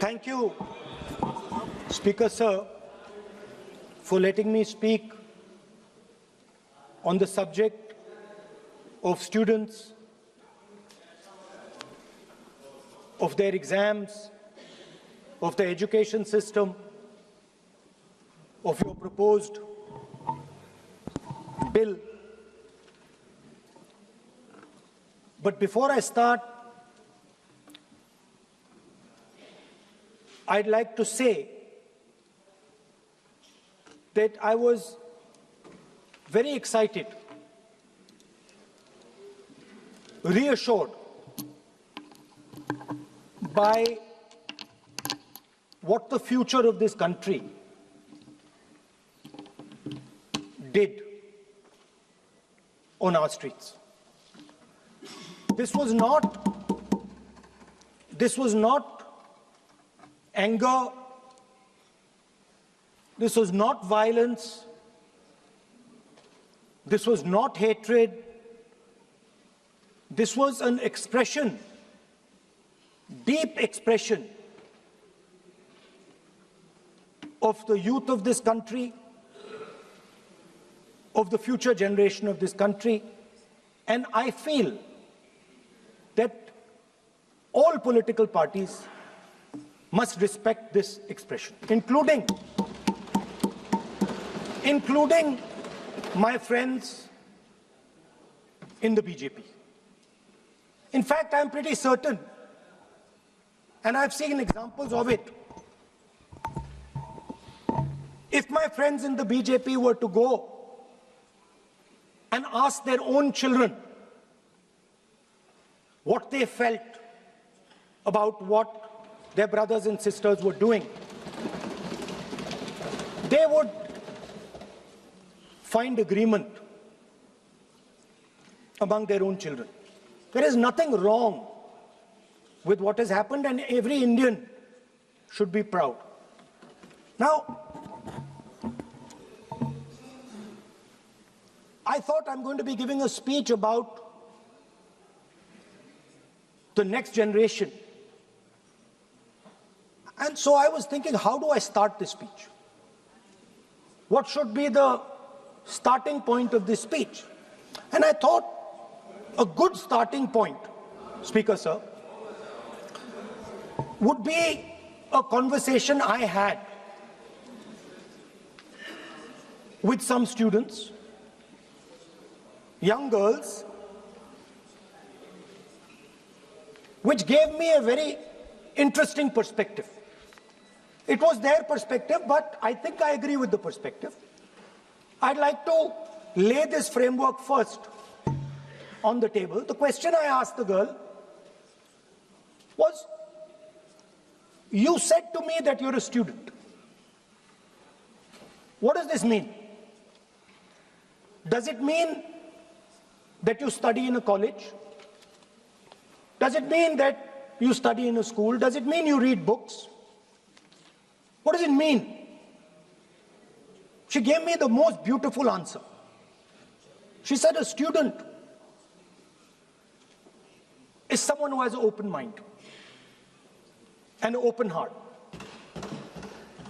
Thank you, Speaker Sir, for letting me speak on the subject of students, of their exams, of the education system, of your proposed bill. But before I start, I'd like to say that I was very excited, reassured by what the future of this country did on our streets. This was not anger, this was not violence, this was not hatred, this was an expression, deep expression of the youth of this country, of the future generation of this country, and I feel that all political parties must respect this expression, including my friends in the BJP. In fact, I'm pretty certain, and I've seen examples of it, if my friends in the BJP were to go and ask their own children what they felt about what their brothers and sisters were doing, they would find agreement among their own children. There is nothing wrong with what has happened, and every Indian should be proud. Now, I thought I'm going to be giving a speech about the next generation. And so I was thinking, how do I start this speech? What should be the starting point of this speech? And I thought a good starting point, Speaker Sir, would be a conversation I had with some students, young girls, which gave me a very interesting perspective. It was their perspective, but I think I agree with the perspective. I'd like to lay this framework first on the table. The question I asked the girl was, you said to me that you're a student. What does this mean? Does it mean that you study in a college? Does it mean that you study in a school? Does it mean you read books? What does it mean? She gave me the most beautiful answer. She said a student is someone who has an open mind and an open heart.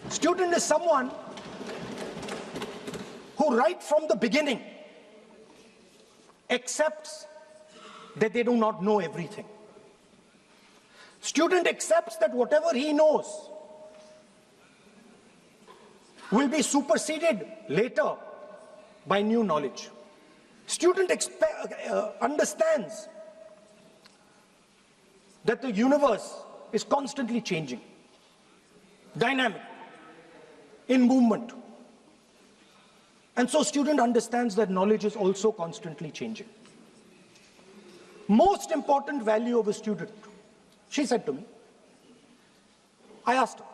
Student is someone who right from the beginning accepts that they do not know everything. Student accepts that whatever he knows will be superseded later by new knowledge. Student understands that the universe is constantly changing, dynamic, in movement. And so student understands that knowledge is also constantly changing. Most important value of a student, she said to me. I asked her.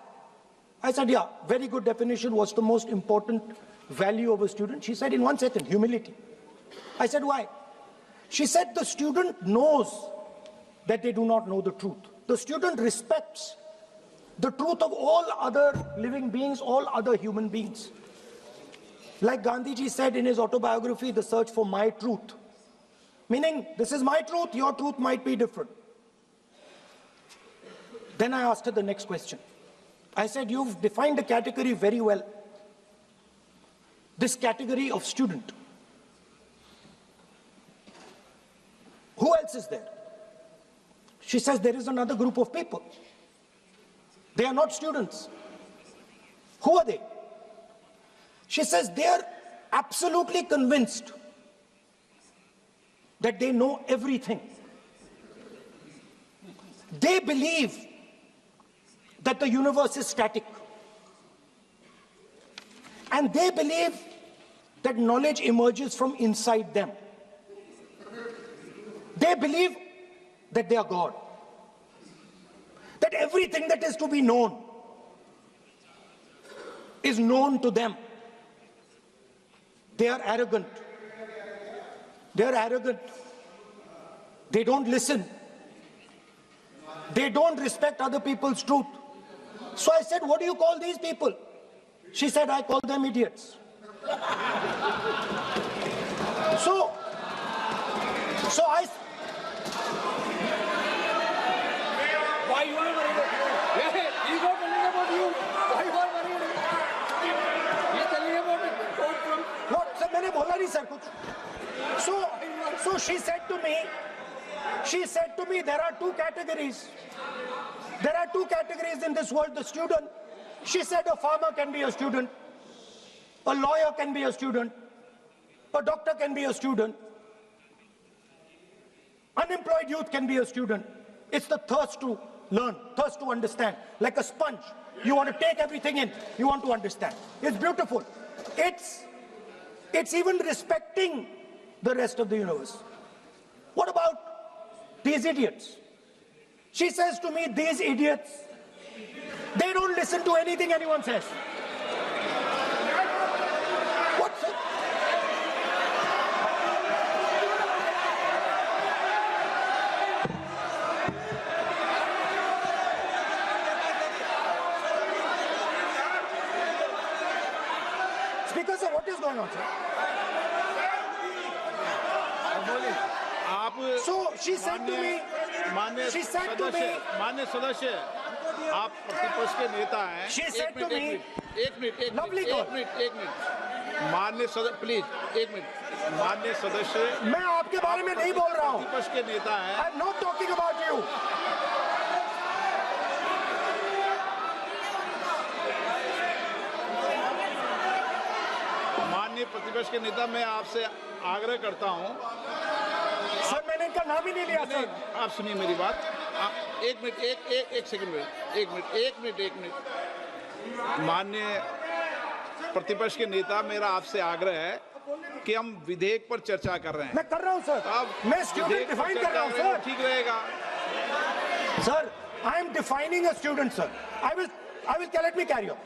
I said, yeah, very good definition. What's the most important value of a student? She said in 1 second, humility. I said, why? She said the student knows that they do not know the truth. The student respects the truth of all other living beings, all other human beings. Like Gandhiji said in his autobiography, the search for my truth. Meaning, this is my truth, your truth might be different. Then I asked her the next question. I said, you've defined a category very well. This category of student. Who else is there? She says there is another group of people. They are not students. Who are they? She says they are absolutely convinced that they know everything. They believe that the universe is static. And they believe that knowledge emerges from inside them. They believe that they are God. That everything that is to be known is known to them. They are arrogant. They are arrogant. They don't listen. They don't respect other people's truth. So I said, what do you call these people? She said, I call them idiots. So I... Why you are worried? He's not telling about you. Why you are worried? He's telling about it. What? Sir, मैंने बोला नहीं sir कुछ. So she said to me, there are two categories. There are two categories in this world, the student. She said a farmer can be a student, a lawyer can be a student, a doctor can be a student, unemployed youth can be a student. It's the thirst to learn, thirst to understand, like a sponge. You want to take everything in, you want to understand. It's beautiful. It's even respecting the rest of the universe. What about these idiots? She says to me, these idiots, they don't listen to anything anyone says. What's it? Speaker sir, what is going on, sir? So she said to me, मान्य सदस्य, आप प्रतिपक्ष के नेता हैं। She said to me, एक minute, मान्य सदस्य, प्लीज, एक मिनट, मान्य सदस्य, मैं आपके बारे में नहीं बोल रहा हूँ। प्रतिपक्ष के नेता हैं। I'm not talking about you. माननीय प्रतिपक्ष के नेता, मैं आपसे आग्रह करता हूं। सर मैंने इनका नाम ही नहीं लिया सर। आप सुनिए मेरी बात। एक मिनट, एक सेकंड में, एक मिनट। माननीय प्रतिपक्ष के नेता, मेरा आपसे आग्रह है कि हम विधेयक पर चर्चा कर रहे हैं। मैं कर रहा हूं सर। मैं स्टूडेंट डिफाइन कर रहा हूं सर। ठीक रहेगा। Sir, I am defining a student, sir. I will let me carry on.